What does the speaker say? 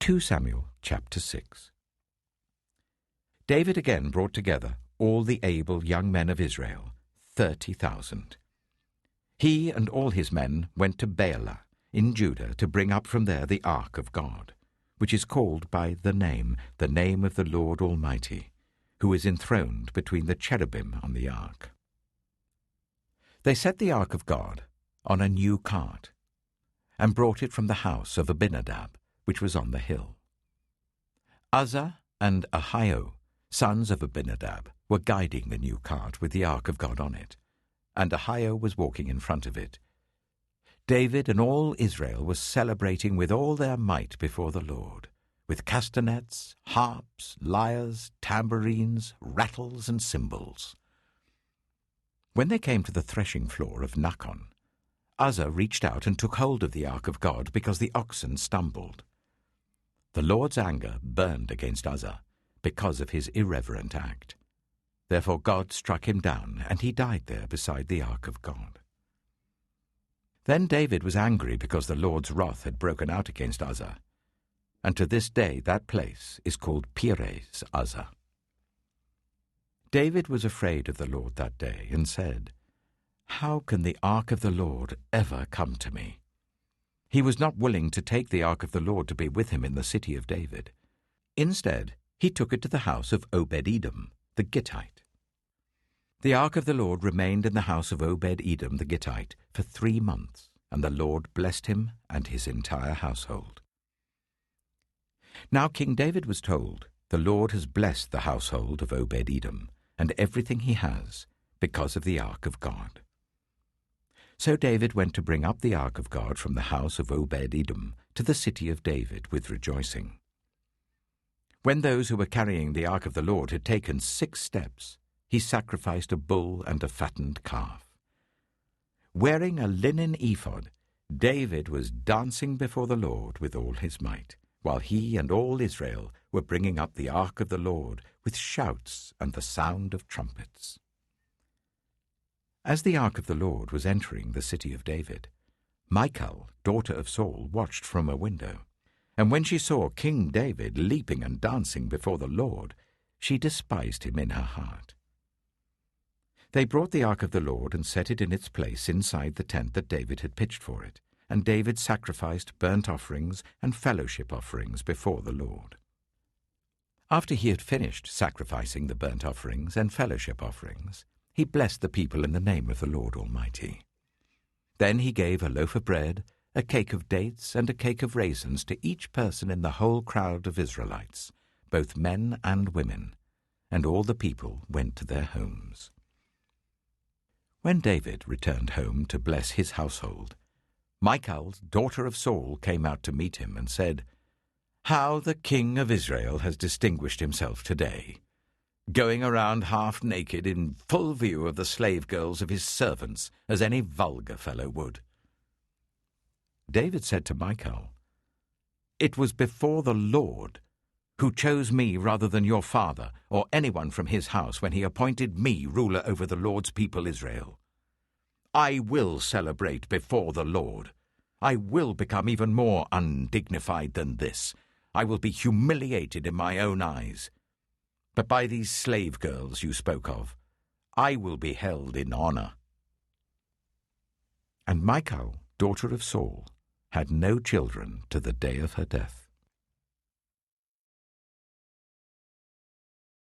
2 Samuel chapter 6. David again brought together all the able young men of Israel, 30,000. He and all his men went to Baalah in Judah to bring up from there the ark of God, which is called by the name of the Lord Almighty, who is enthroned between the cherubim on the ark. They set the ark of God on a new cart, and brought it from the house of Abinadab, which was on the hill. Uzzah and Ahio, sons of Abinadab, were guiding the new cart with the ark of God on it, and Ahio was walking in front of it. David and all Israel were celebrating with all their might before the Lord, with castanets, harps, lyres, tambourines, rattles, and cymbals. When they came to the threshing floor of Nachon, Uzzah reached out and took hold of the ark of God because the oxen stumbled. The Lord's anger burned against Uzzah because of his irreverent act. Therefore God struck him down, and he died there beside the ark of God. Then David was angry because the Lord's wrath had broken out against Uzzah, and to this day that place is called Perez Uzzah. David was afraid of the Lord that day and said, "How can the ark of the Lord ever come to me?" He was not willing to take the ark of the Lord to be with him in the city of David. Instead, he took it to the house of Obed-Edom, the Gittite. The ark of the Lord remained in the house of Obed-Edom the Gittite for 3 months, and the Lord blessed him and his entire household. Now King David was told, "The Lord has blessed the household of Obed-Edom and everything he has because of the ark of God." So David went to bring up the ark of God from the house of Obed-Edom to the city of David with rejoicing. When those who were carrying the ark of the Lord had taken 6 steps, he sacrificed a bull and a fattened calf. Wearing a linen ephod, David was dancing before the Lord with all his might, while he and all Israel were bringing up the ark of the Lord with shouts and the sound of trumpets. As the ark of the Lord was entering the city of David, Michal, daughter of Saul, watched from a window, and when she saw King David leaping and dancing before the Lord, she despised him in her heart. They brought the ark of the Lord and set it in its place inside the tent that David had pitched for it, and David sacrificed burnt offerings and fellowship offerings before the Lord. After he had finished sacrificing the burnt offerings and fellowship offerings, he blessed the people in the name of the Lord Almighty. Then he gave a loaf of bread, a cake of dates, and a cake of raisins to each person in the whole crowd of Israelites, both men and women, and all the people went to their homes. When David returned home to bless his household, Michal, daughter of Saul, came out to meet him and said, "How the king of Israel has distinguished himself today, going around half naked in full view of the slave girls of his servants, as any vulgar fellow would." David said to Michal, "It was before the Lord, who chose me rather than your father or anyone from his house when he appointed me ruler over the Lord's people Israel. I will celebrate before the Lord. I will become even more undignified than this. I will be humiliated in my own eyes. But by these slave girls you spoke of, I will be held in honor." And Michal, daughter of Saul, had no children to the day of her death.